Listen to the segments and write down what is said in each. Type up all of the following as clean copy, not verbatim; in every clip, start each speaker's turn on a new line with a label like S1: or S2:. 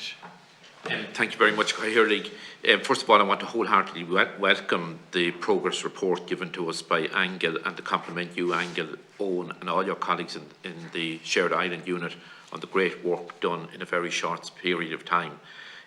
S1: much.
S2: Thank you very much, Cahill. First of all, I want to wholeheartedly welcome the progress report given to us by Angel and to compliment you, Angel, Owen and all your colleagues in the Shared Island Unit on the great work done in a very short period of time.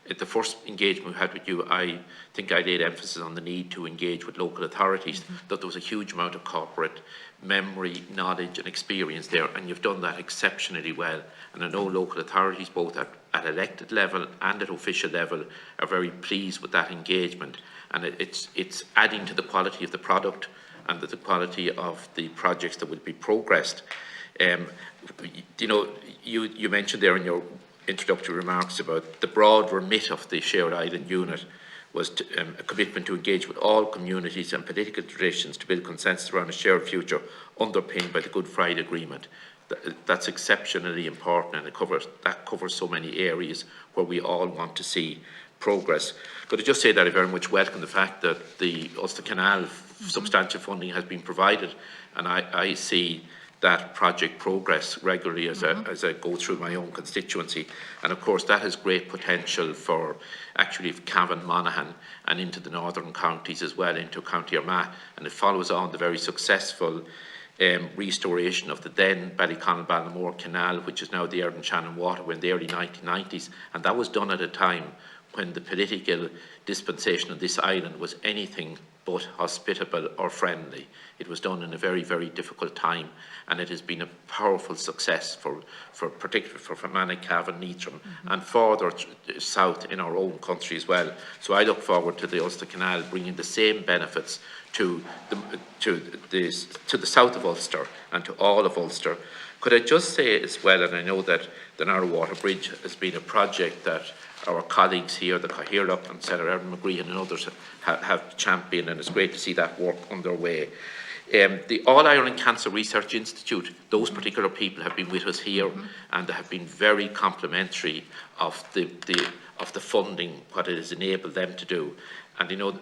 S2: At the first engagement we had with you, I think I laid emphasis on the need to engage with local authorities, that there was a huge amount of corporate memory, knowledge and experience there, and you've done that exceptionally well. And I know local authorities, both at elected level and at official level, are very pleased with that engagement. And it's adding to the quality of the product and the quality of the projects that will be progressed. You know, you mentioned there in your introductory remarks about the broad remit of the Shared Island Unit was a commitment to engage with all communities and political traditions to build consensus around a shared future underpinned by the Good Friday Agreement. That's exceptionally important, and that covers so many areas where we all want to see progress. But I just say that I very much welcome the fact that the Ulster Canal substantial funding has been provided, and I see that project progress regularly as I go through my own constituency. And of course that has great potential for actually Cavan, Monaghan and into the northern counties as well, into County Armagh, and it follows on the very successful restoration of the then Ballyconnell-Ballinamore Canal, which is now the Erdon Shannon Waterway in the early 1990s, and that was done at a time when the political dispensation of this island was anything but hospitable or friendly. It was done in a very, very difficult time, and it has been a powerful success particularly for Fermanagh, Cavan, Leitrim, and further south in our own country as well. So I look forward to the Ulster Canal bringing the same benefits to the south of Ulster and to all of Ulster. Could I just say as well, and I know that the Narrow Water Bridge has been a project that our colleagues here, the Cathaoirleach and Senator Erin McGreehan and others have championed, and it's great to see that work underway. The All Ireland Cancer Research Institute, those particular people have been with us here and they have been very complimentary of the funding, what it has enabled them to do. And you know,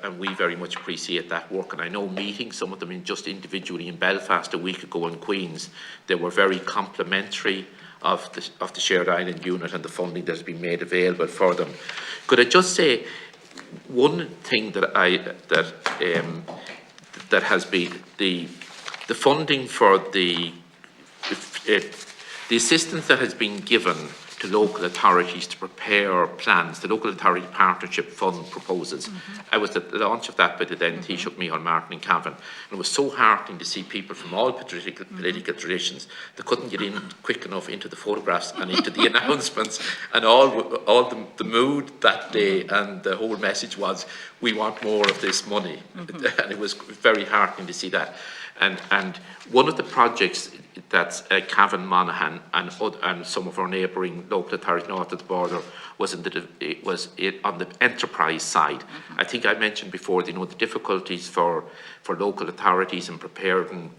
S2: and we very much appreciate that work. And I know meeting some of them just individually in Belfast a week ago in Queen's, they were very complimentary of the Shared Island Unit and the funding that has been made available for them. Could I just say one thing that that has been the funding for the assistance that has been given to local authorities to prepare plans, the Local Authority Partnership Fund proposals. I was at the launch of that by the then Taoiseach Micheál Martin in Cavan, and it was so heartening to see people from all political traditions that couldn't get in quick enough into the photographs and into the announcements, and all the mood that day and the whole message was, we want more of this money. And it was very heartening to see that. And one of the projects that's Cavan, Monaghan and some of our neighbouring local authorities north of the border was on the enterprise side. I think I mentioned before, you know, the difficulties for local authorities in preparing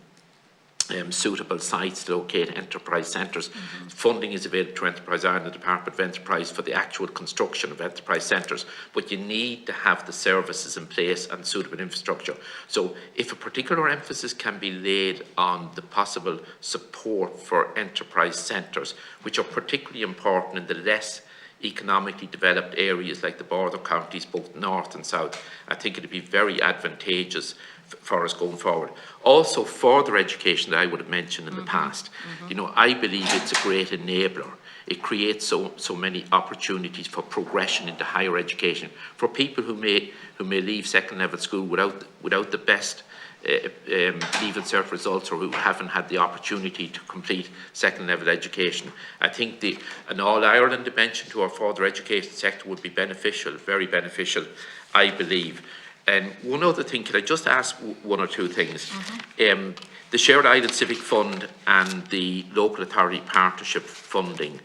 S2: suitable sites to locate enterprise centres. Funding is available to Enterprise Ireland, the Department of Enterprise, for the actual construction of enterprise centres, but you need to have the services in place and suitable infrastructure. So if a particular emphasis can be laid on the possible support for enterprise centres, which are particularly important in the less economically developed areas like the border counties, both north and south, I think it would be very advantageous for us going forward. Also, further education that I would have mentioned in the past. You know, I believe it's a great enabler. It creates so many opportunities for progression into higher education for people who may leave second level school without the best Leaving Cert results, or who haven't had the opportunity to complete second level education. I think an All-Ireland dimension to our further education sector would be beneficial, very beneficial, I believe. And one other thing, can I just ask one or two things? The Shared Island Civic Fund and the Local Authority Partnership funding,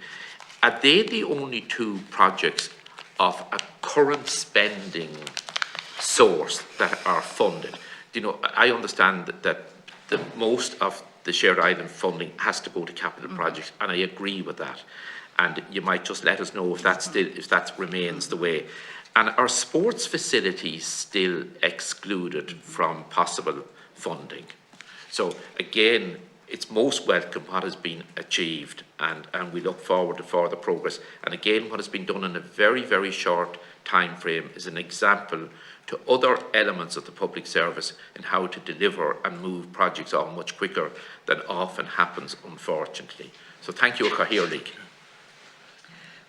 S2: are they the only two projects of a current spending source that are funded? You know, I understand that the most of the Shared Island funding has to go to capital projects, and I agree with that. And you might just let us know if that remains the way. And are sports facilities still excluded from possible funding? So again, it's most welcome what has been achieved, and we look forward to further progress. And again, what has been done in a very, very short time frame is an example to other elements of the public service in how to deliver and move projects on much quicker than often happens, unfortunately. So thank you, Cahir.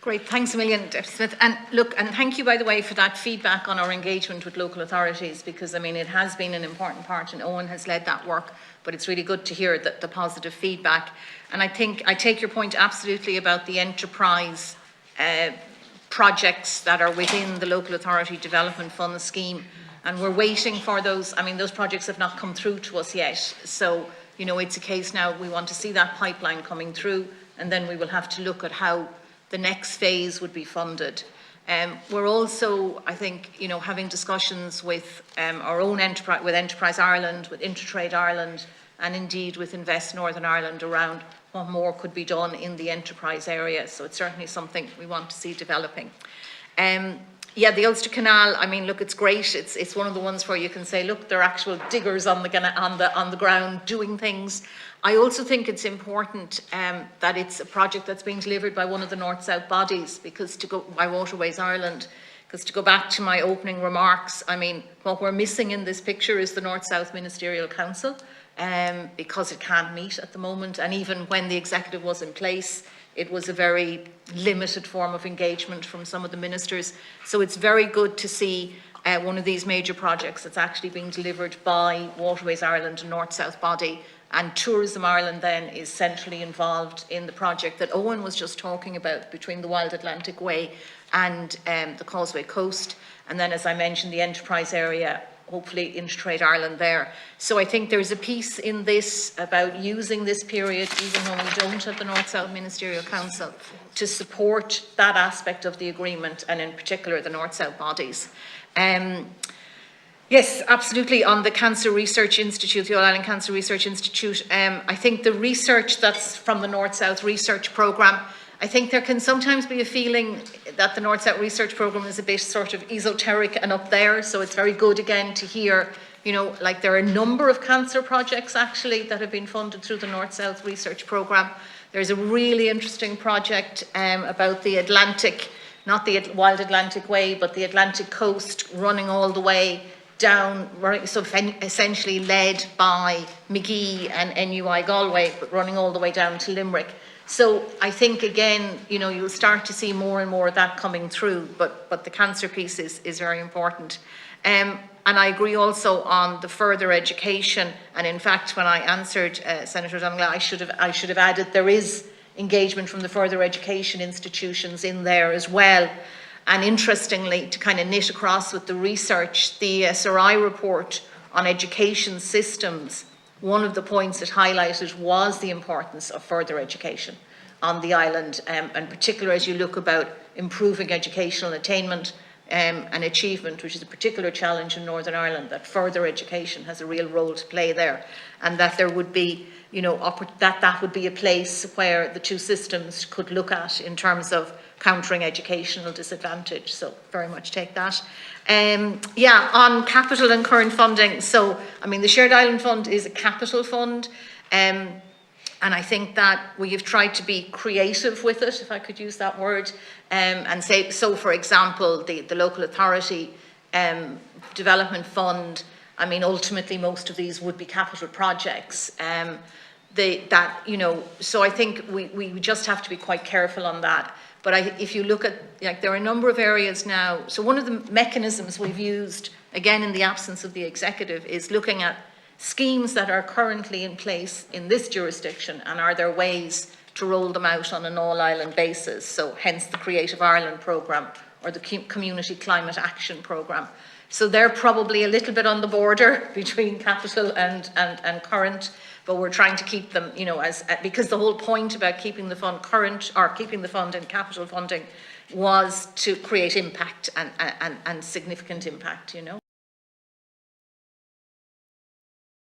S1: Great, thanks a million, Deputy Smith. And look, and thank you, by the way, for that feedback on our engagement with local authorities, because, I mean, it has been an important part, and Owen has led that work, but it's really good to hear the positive feedback. And I think I take your point absolutely about the enterprise projects that are within the Local Authority Development Fund scheme, and we're waiting for those. I mean, those projects have not come through to us yet, so, you know, it's a case now we want to see that pipeline coming through, and then we will have to look at how the next phase would be funded. We're also, I think, you know, having discussions with our own enterprise, with Enterprise Ireland, with Intertrade Ireland, and indeed with Invest Northern Ireland around what more could be done in the enterprise area. So it's certainly something we want to see developing. Yeah, the Ulster Canal, I mean, look, it's great. It's one of the ones where you can say, look, there are actual diggers on the ground doing things. I also think it's important that it's a project that's being delivered by one of the North-South bodies, because by Waterways Ireland, because to go back to my opening remarks, I mean, what we're missing in this picture is the North-South Ministerial Council, because it can't meet at the moment, and even when the executive was in place, it was a very limited form of engagement from some of the ministers. So it's very good to see one of these major projects that's actually being delivered by Waterways Ireland, a North-South body, and Tourism Ireland then is centrally involved in the project that Owen was just talking about between the Wild Atlantic Way and the Causeway Coast. And then, as I mentioned, the enterprise area, hopefully Intertrade Ireland there. So I think there's a piece in this about using this period, even though we don't have the North-South Ministerial Council, to support that aspect of the agreement, and in particular the North-South bodies. Yes, absolutely. On the Cancer Research Institute, the All-Ireland Cancer Research Institute, I think the research that's from the North-South Research Programme, I think there can sometimes be a feeling that the North-South Research Programme is a bit sort of esoteric and up there, so it's very good again to hear, you know, like there are a number of cancer projects actually that have been funded through the North-South Research Programme. There's a really interesting project about the Atlantic, not the Wild Atlantic Way, but the Atlantic coast running all the way down, so essentially led by McGee and NUI Galway, but running all the way down to Limerick. So I think, again, you know, you'll start to see more and more of that coming through, but the cancer piece is very important. And I agree also on the further education, and in fact, when I answered Senator Domingla, I should have added there is engagement from the further education institutions in there as well. And interestingly, to kind of knit across with the research, the SRI report on education systems, one of the points it highlighted was the importance of further education on the island, and particularly as you look about improving educational attainment and achievement, which is a particular challenge in Northern Ireland, that further education has a real role to play there, and that there would be, you know, that would be a place where the two systems could look at in terms of countering educational disadvantage. So very much take that. Yeah, on capital and current funding. So, I mean, the Shared Island Fund is a capital fund. And I think that we have tried to be creative with it, if I could use that word, and say, so for example, the Local Authority Development Fund, I mean, ultimately most of these would be capital projects. You know, so I think we just have to be quite careful on that. But if you look at, like, there are a number of areas now. So one of the mechanisms we've used, again in the absence of the executive, is looking at schemes that are currently in place in this jurisdiction, and are there ways to roll them out on an all-island basis. So hence the Creative Ireland programme or the Community Climate Action programme. So they're probably a little bit on the border between capital and current, but we're trying to keep them, you know, because the whole point about keeping the fund current, or keeping the fund in capital funding, was to create impact and significant impact, you know.